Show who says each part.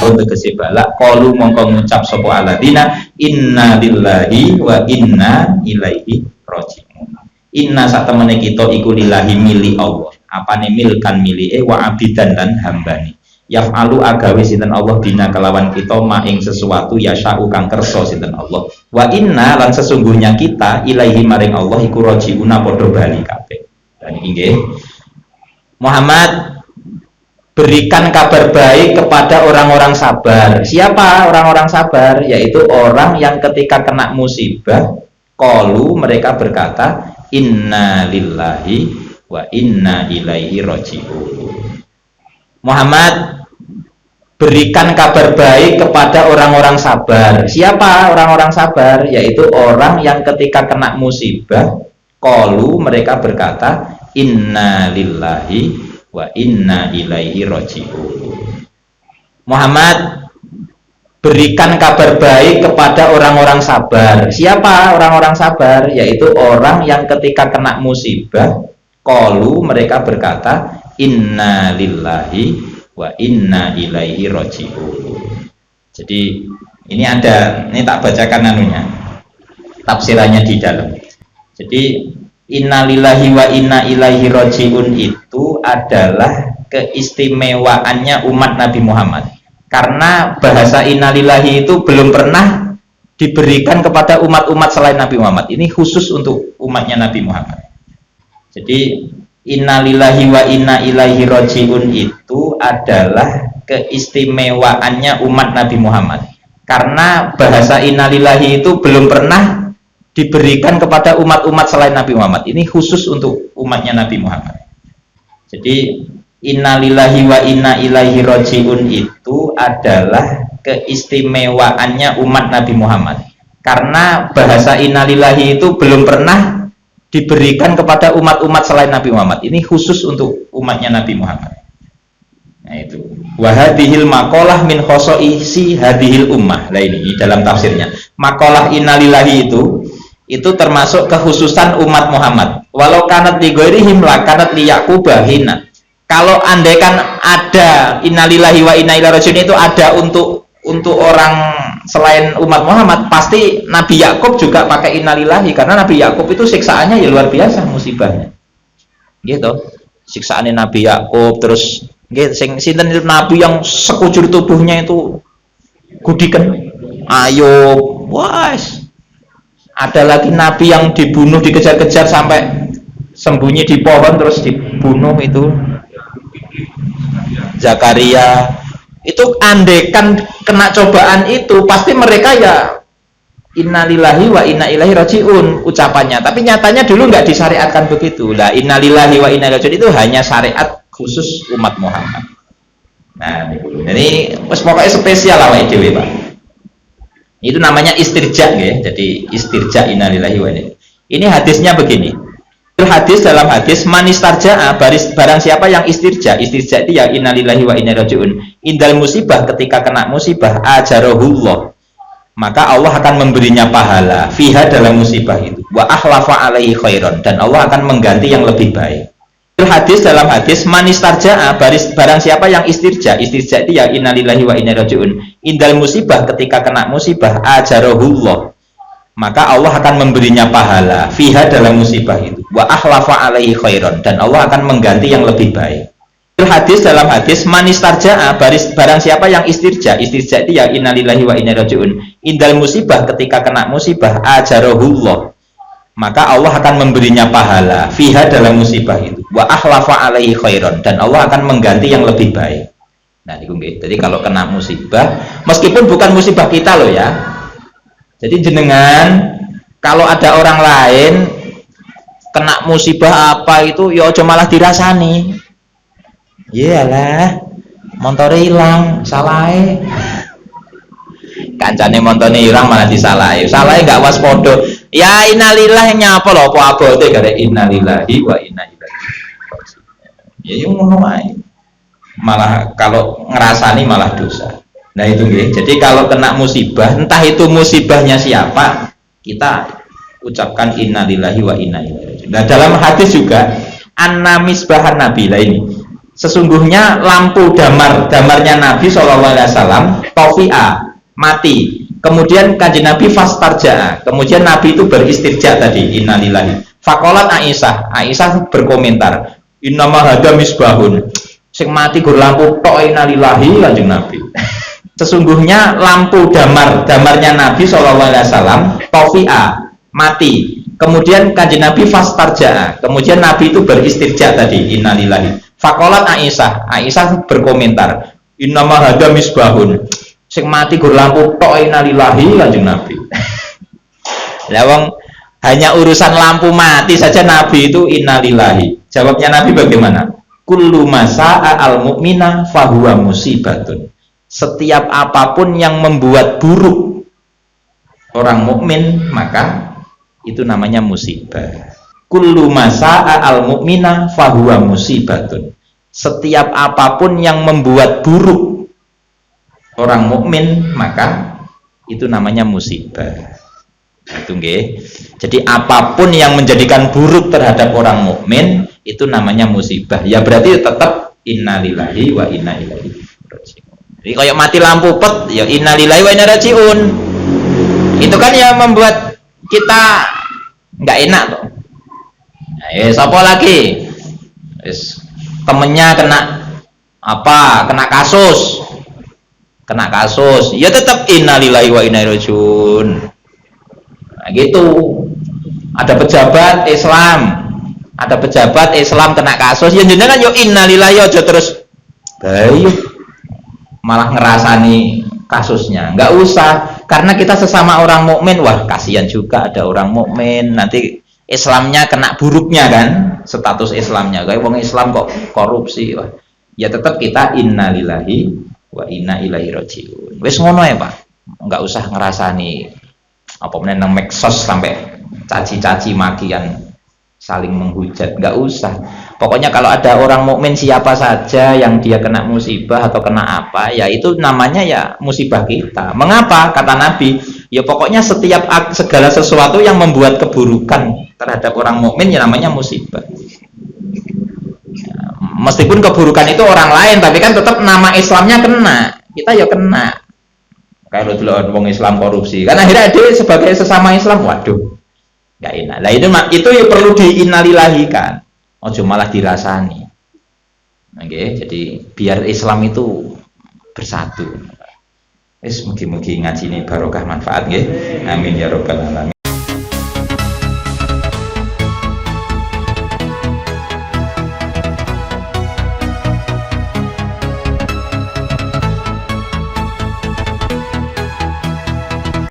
Speaker 1: sahun tegese balak qalu mongko ngucap sapa alladzina inna lillahi wa inna ilaihi raji'un. Inna sak temene kita iku lillahi mili Allah. Apane milkan milike wa abidan lan hambane. Yaf'alu agawe sinten Allah bina kelawan kita maing sesuatu yasha'u kang kersa sinten Allah. Wa inna lan sesungguhnya kita ilaihi maring Allah iku raji'una padha bali kabeh. Dan nggih. Muhammad, berikan kabar baik kepada orang-orang sabar. Siapa orang-orang sabar? Yaitu orang yang ketika kena musibah qalu mereka berkata inna lillahi wa inna ilaihi raji'un. Muhammad, berikan kabar baik kepada orang-orang sabar. Siapa orang-orang sabar? Yaitu orang yang ketika kena musibah qalu mereka berkata inna lillahi wa inna ilaihi raji'un. Muhammad, berikan kabar baik kepada orang-orang sabar. Siapa orang-orang sabar? Yaitu orang yang ketika kena musibah qalu mereka berkata inna lillahi wa inna ilaihi raji'un. Jadi ini tak bacakan anunya, tafsirannya di dalam. Jadi inna lillahi wa inna ilaihi raji'un itu adalah keistimewaannya umat Nabi Muhammad. Karena bahasa inna lillahi itu belum pernah diberikan kepada umat-umat selain Nabi Muhammad. Ini khusus untuk umatnya Nabi Muhammad. Jadi inna lillahi wa inna ilaihi raji'un itu adalah keistimewaannya umat Nabi Muhammad. Karena bahasa inna lillahi itu belum pernah diberikan kepada umat-umat selain Nabi Muhammad. Ini khusus untuk umatnya Nabi Muhammad. Jadi inna lillahi wa inna ilaihi raji'un itu adalah keistimewaannya umat Nabi Muhammad. Karena bahasa inna lillahi itu belum pernah diberikan kepada umat-umat selain Nabi Muhammad. Ini khusus untuk umatnya Nabi Muhammad. Nah itu. Wa hadhil maqalah min khosoisi hadhil ummah. Nah ini dalam tafsirnya. Maqalah innalillahi itu termasuk kekhususan umat Muhammad. Walau kanat li ghairihim la kanat li Yaqubah hina. Kalau andaikan ada innalillahi wa inna ilaihi raji'un itu ada untuk orang selain umat Muhammad, pasti Nabi Yakub juga pakai innalillahi, karena Nabi Yakub itu siksaannya ya luar biasa musibahnya. Gitu. Siksaannya Nabi Yakub terus sinten itu nabi yang sekujur tubuhnya itu gudikan. Ayub, wais. Ada lagi nabi yang dibunuh, dikejar-kejar sampai sembunyi di pohon terus dibunuh itu. Zakaria. Itu andekan kena cobaan itu pasti mereka ya innalillahi wa inna ilaihi raji'un ucapannya, tapi nyatanya dulu nggak disyariatkan begitu lah. Innalillahi wa inna ilaihi raji'un itu hanya syariat khusus umat Muhammad. Nah ini pokoknya spesial lah dhewe Pak. Itu namanya istirja ya. Jadi istirja innalillahi wa inna. Ini hadisnya begini. Hadis dalam hadis manistarja'a barang siapa yang istirja itu ya innalillahi wa inna ilaihi raji'un indal musibah, ketika kena musibah ajarahullah, maka Allah akan memberinya pahala fiha dalam musibah itu wa akhlafa alaihi khairan, dan Allah akan mengganti yang lebih baik. Hadis dalam hadis manistarja'a barang siapa yang istirja itu ya innalillahi wa inna ilaihi raji'un indal musibah, ketika kena musibah ajarahullah, maka Allah akan memberinya pahala fiha dalam musibah itu wa akhlafa alaihi khairan, dan Allah akan mengganti yang lebih baik. Hadis dalam hadis manistarja'a barang siapa yang istirja itu ya innalillahi wa inna ilaihi raji'un indal musibah, ketika kena musibah ajarahullah, maka Allah akan memberinya pahala fiha dalam musibah itu wa akhlafa alaihi khairan, dan Allah akan mengganti yang lebih baik. Nah itu jadi kalau kena musibah, meskipun bukan musibah kita loh ya. Jadi jenengan kalau ada orang lain kena musibah apa itu ya aja malah dirasani. Iyalah, montore hilang, salahe. Kancane montone hilang malah disalahi. Salahe enggak waspada. Ya innalillahi nyapa lho apa abote kare innalillahi wa inna ilaihi raji'un. Ya ngono wae. Malah kalau ngerasani malah dosa. Nah itu nggih. Jadi kalau kena musibah, entah itu musibahnya siapa, kita ucapkan innalillahi wa inna ilaihi raji'un. Nah dalam hadis juga anna misbahan nabi lah ini. Sesungguhnya lampu damarnya Nabi SAW tofi'a, mati. Kemudian kanjeng Nabi fastarja'a, kemudian Nabi itu beristirja tadi, innalillahi. Fakolat Aisyah berkomentar, innama hada misbahun, sing mati gur lampu tok, innalillahi kanjeng Nabi. Sesungguhnya lampu damarnya Nabi SAW tofi'a, mati. Kemudian kanjeng Nabi fastarja'a, kemudian Nabi itu beristirja tadi, innalillahi. Fakolat Aisyah berkomentar, innama hada misbahun, sing mati gur lampu tok, innalillahi kanjeng Nabi. Lawang hanya urusan lampu mati saja Nabi itu innalillahi. Jawabnya Nabi bagaimana? Kullu masa'a al mu'mina fahuwa musibatun. Setiap apapun yang membuat buruk orang mukmin maka itu namanya musibah. Kullu masa'a al mu'mina fahuwa musibatun. Setiap apapun yang membuat buruk orang mukmin maka itu namanya musibah. Itu nggih. Jadi apapun yang menjadikan buruk terhadap orang mukmin itu namanya musibah. Ya berarti tetap innalillahi wa inna ilaihi raji'un. Jadi kayak mati lampu pet ya innalillahi wa inna raji'un. Itu kan ya membuat kita nggak enak tuh. Nah, siapa lagi? Temennya kena apa? Kena kasus. Ya tetap innalillahi wa inna ilaihi raji'un. Nah, gitu. Ada pejabat Islam kena kasus, ya jenengan yo innalillahi aja terus bayu malah ngerasani kasusnya. Nggak usah, karena kita sesama orang mukmin, wah kasihan juga ada orang mukmin nanti Islamnya kena buruknya kan, status Islamnya kayak wong Islam kok korupsi, wah ya tetap kita innalillahi wa inna ilaihi raji'un. Wis ngono ya Pak, nggak usah ngerasani apa meneng medsos sampai caci-caci makian saling menghujat, nggak usah. Pokoknya kalau ada orang mukmin siapa saja yang dia kena musibah atau kena apa, ya itu namanya ya musibah kita. Mengapa? Kata Nabi, ya pokoknya segala sesuatu yang membuat keburukan terhadap orang mukmin ya namanya musibah. Ya, meskipun keburukan itu orang lain, tapi kan tetap nama Islamnya kena, kita ya kena. Kalau dulu orang Islam korupsi, kan akhirnya dia sebagai sesama Islam, waduh, nggak enak. Nah itu ya perlu diinnalillahikan. Ojo malah dirasani. Oke, jadi biar Islam itu bersatu. Mugi-mugi ngaji ini barokah manfaat nggih. Amin ya rabbal alamin.